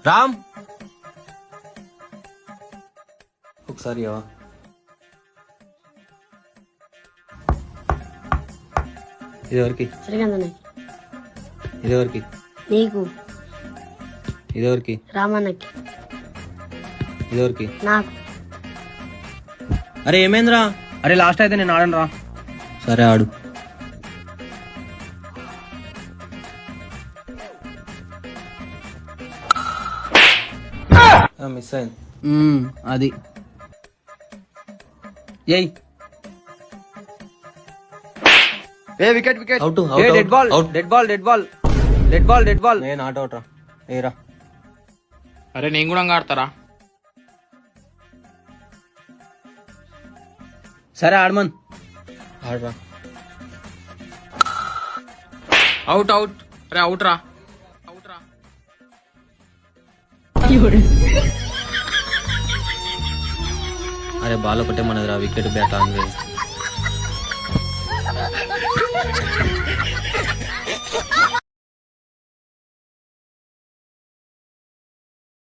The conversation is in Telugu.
రామ్ ఒకసారి ఇవ్వవా? ఇదెవరికి? శ్రీకాంత్ ఇదెవరికి? నీకు. ఇదెవరికి? రామన్నకి. ఇదెవరికి? నాకు. అరే ఏమైందిరా? అరే లాస్ట్ అయితే నేను ఆడను రా. సరే ఆడు. మిస్ అయింది. అది ఏయ్ ఏ wicket wicket out dead ball out. Dead ball dead ball dead ball dead ball. నేను ఆట అవుట్ రా. ఏరా అరే నేను కూడా ఆడతారా? సరే ఆడమన్. ఆడరా. Out out. అరే అవుట్ రా. అవుట్ రా. అరే బాల్ ఒకటే మనది రా. Wicket bat on